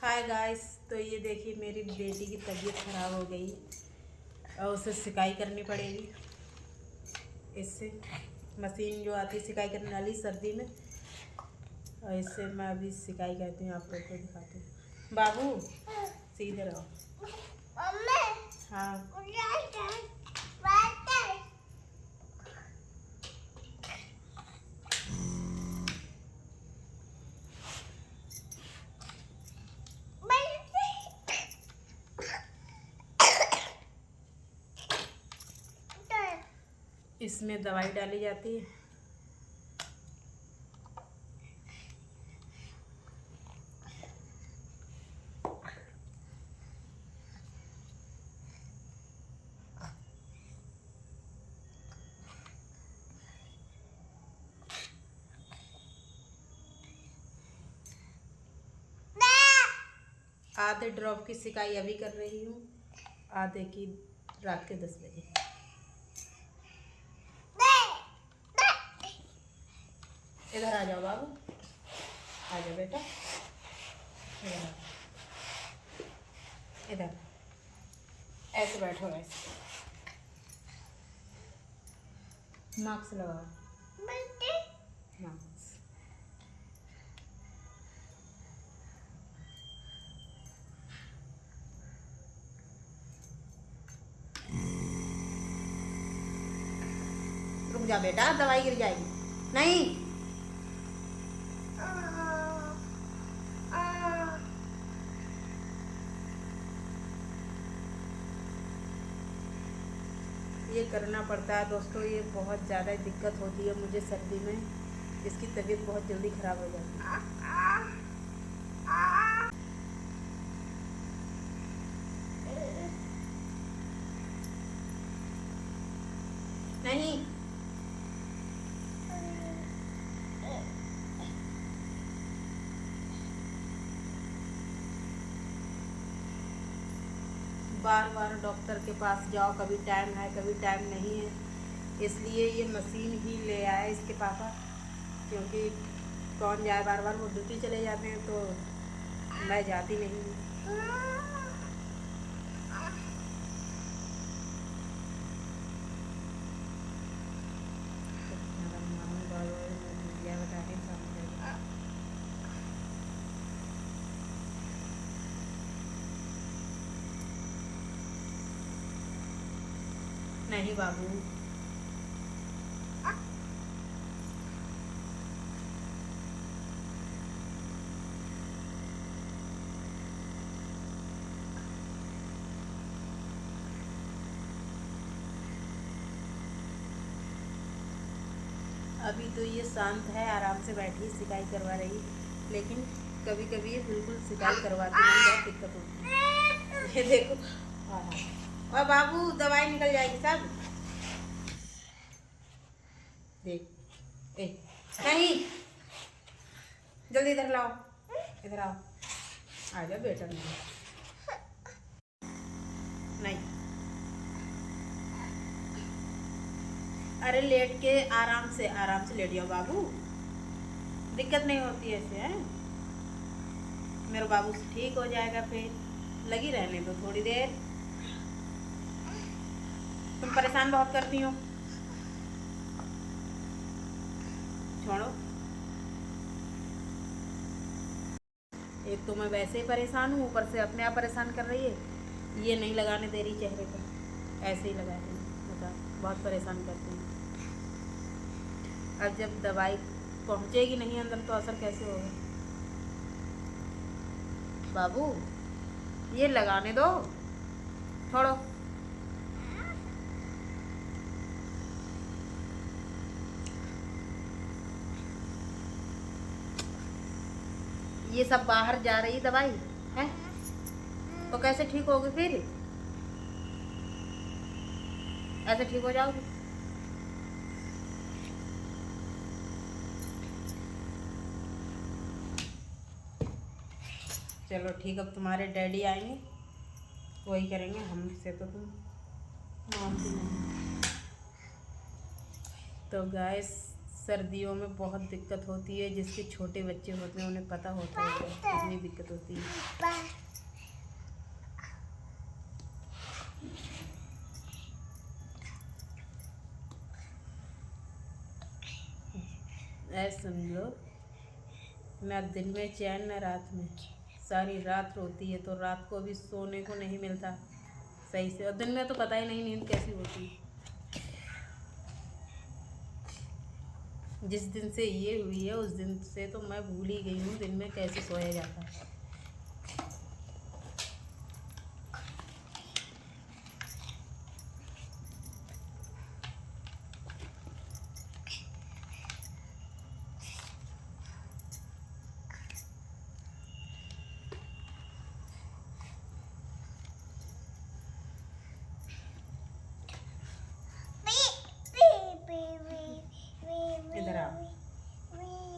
Hi guys. तो ये देखिए मेरी बेटी की तबीयत ख़राब हो गई और उसे सिकाई करनी पड़ेगी। इससे मशीन जो आती है सिकाई करने वाली सर्दी में, और इससे मैं अभी सिकाई करती हूँ, आप लोग को दिखाती हूँ। बाबू सीधे रहो। हाँ इसमें दवाई डाली जाती है। आधे ड्रॉप की सिकाई अभी कर रही हूँ, आधे की रात के 10 बजे। इधर आ जाओ बाबू, आ जाओ बेटा, इधर ऐसे बैठो, ऐसे मास्क लगाओ। मास्क रुक जा बेटा, दवाई गिर जाएगी। नहीं ये करना पड़ता है दोस्तों। ये बहुत ज़्यादा दिक्कत होती है मुझे सर्दी में। इसकी तबीयत बहुत जल्दी ख़राब हो जाती है। नहीं बार बार डॉक्टर के पास जाओ, कभी टाइम है कभी टाइम नहीं है, इसलिए ये मशीन ही ले आए इसके पापा। क्योंकि कौन जाए, बार बार वो ड्यूटी चले जाते हैं तो मैं जाती नहीं हूँ। नहीं बाबू, अभी तो ये शांत है, आराम से बैठी सिकाई करवा रही, लेकिन कभी कभी ये बिल्कुल सिकाई करवाती नहीं, बहुत दिक्कत होती है। ये देखो, हाँ और बाबू दवाई निकल जाएगी सब। देख ए, नहीं जल्दी इधर लाओ, इधर आओ, आ जाओ बेटा। नहीं अरे लेट के आराम से लेट जाओ बाबू, दिक्कत नहीं होती ऐसे है। मेरा बाबू ठीक हो जाएगा, फिर लगी रहने दो थोड़ी देर। तुम परेशान बहुत करती हो, छोड़ो। एक तो मैं वैसे ही परेशान हूँ, ऊपर से अपने आप परेशान कर रही है। ये नहीं लगाने दे रही चेहरे पर, ऐसे ही लगा रही है। बता, बहुत परेशान करती हूँ। अब जब दवाई पहुँचेगी नहीं अंदर तो असर कैसे होगा। बाबू ये लगाने दो, छोड़ो। ये सब बाहर जा रही दवाई है तो कैसे ठीक होगी फिर, ऐसे ठीक हो जाओगी। चलो ठीक, अब तुम्हारे डैडी आएंगे वही करेंगे, हमसे तो तुम मानती नहीं। तो गाइस सर्दियों में बहुत दिक्कत होती है। जिसके छोटे बच्चे होते हैं उन्हें पता होता है कितनी दिक्कत होती है। ऐसे समझ लो, ना दिन में चैन न रात में, सारी रात रोती है। तो रात को भी सोने को नहीं मिलता सही से, और दिन में तो पता ही नहीं नींद कैसी होती है। जिस दिन से ये हुई है उस दिन से तो मैं भूल ही गई हूँ दिन में कैसे सोया जाता है। इधर आओ,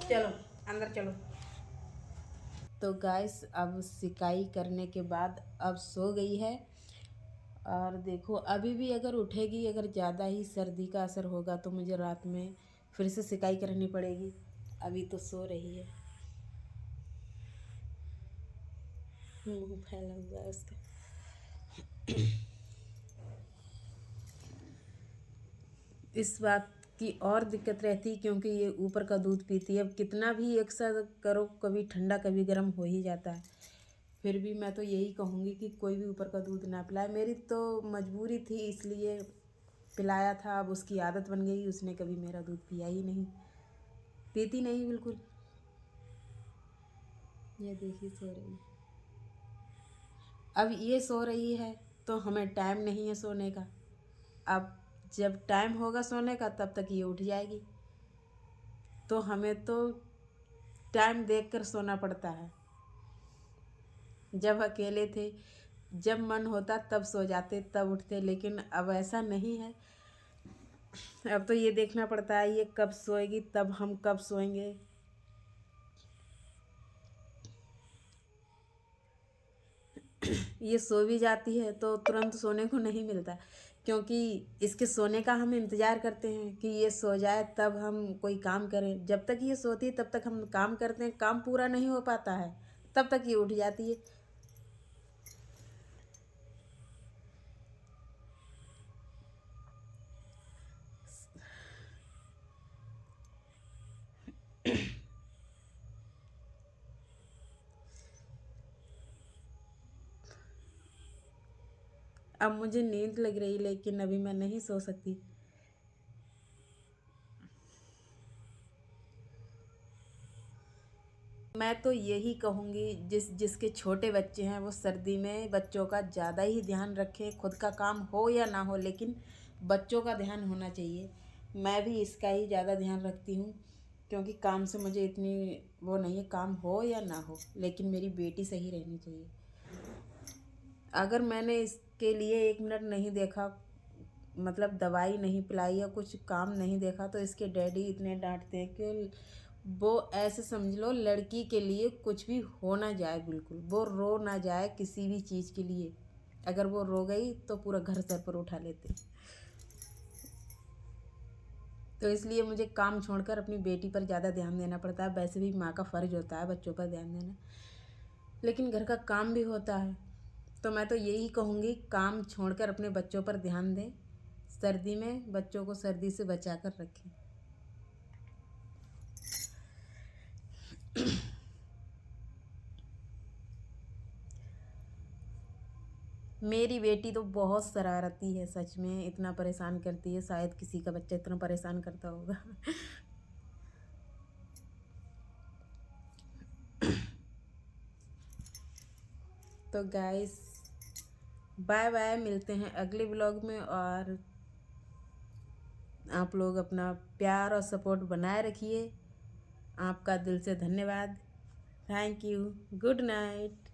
चलो अंदर चलो। तो गाइस अब सिकाई करने के बाद अब सो गई है। और देखो अभी भी अगर उठेगी, अगर ज़्यादा ही सर्दी का असर होगा तो मुझे रात में फिर से सिकाई करनी पड़ेगी। अभी तो सो रही है, मुंह फैला हुआ है उसका। इस बात की और दिक्कत रहती क्योंकि ये ऊपर का दूध पीती है। अब कितना भी एक साथ करो, कभी ठंडा कभी गर्म हो ही जाता है। फिर भी मैं तो यही कहूँगी कि कोई भी ऊपर का दूध ना पिलाए। मेरी तो मजबूरी थी इसलिए पिलाया था। अब उसकी आदत बन गई, उसने कभी मेरा दूध पिया ही नहीं, पीती नहीं बिल्कुल। ये देखिए सो रही है। अब ये सो रही है तो हमें टाइम नहीं है सोने का। अब जब टाइम होगा सोने का तब तक ये उठ जाएगी, तो हमें तो टाइम देखकर सोना पड़ता है। जब अकेले थे, जब मन होता तब सो जाते तब उठते, लेकिन अब ऐसा नहीं है। अब तो ये देखना पड़ता है ये कब सोएगी तब हम कब सोएंगे। ये सो भी जाती है तो तुरंत सोने को नहीं मिलता, क्योंकि इसके सोने का हम इंतज़ार करते हैं कि ये सो जाए तब हम कोई काम करें। जब तक ये सोती है तब तक हम काम करते हैं, काम पूरा नहीं हो पाता है, तब तक ये उठ जाती है। अब मुझे नींद लग रही लेकिन अभी मैं नहीं सो सकती। मैं तो यही कहूँगी जिसके छोटे बच्चे हैं वो सर्दी में बच्चों का ज़्यादा ही ध्यान रखें। खुद का काम हो या ना हो लेकिन बच्चों का ध्यान होना चाहिए। मैं भी इसका ही ज़्यादा ध्यान रखती हूँ, क्योंकि काम से मुझे इतनी वो नहीं है, काम हो या ना हो लेकिन मेरी बेटी सही रहनी चाहिए। अगर मैंने इसके लिए 1 मिनट नहीं देखा, मतलब दवाई नहीं पिलाई या कुछ काम नहीं देखा, तो इसके डैडी इतने डांटते हैं कि वो ऐसे समझ लो लड़की के लिए कुछ भी हो ना जाए, बिल्कुल वो रो ना जाए किसी भी चीज़ के लिए। अगर वो रो गई तो पूरा घर सर पर उठा लेते। तो इसलिए मुझे काम छोड़कर अपनी बेटी पर ज़्यादा ध्यान देना पड़ता है। वैसे भी माँ का फ़र्ज होता है बच्चों पर ध्यान देना, लेकिन घर का काम भी होता है। तो मैं तो यही कहूँगी काम छोड़कर अपने बच्चों पर ध्यान दें। सर्दी में बच्चों को सर्दी से बचा कर रखें। मेरी बेटी तो बहुत शरारती है, सच में इतना परेशान करती है, शायद किसी का बच्चा इतना परेशान करता होगा। तो गाइस बाय बाय, मिलते हैं अगले व्लॉग में। और आप लोग अपना प्यार और सपोर्ट बनाए रखिए। आपका दिल से धन्यवाद। Thank you. Good night.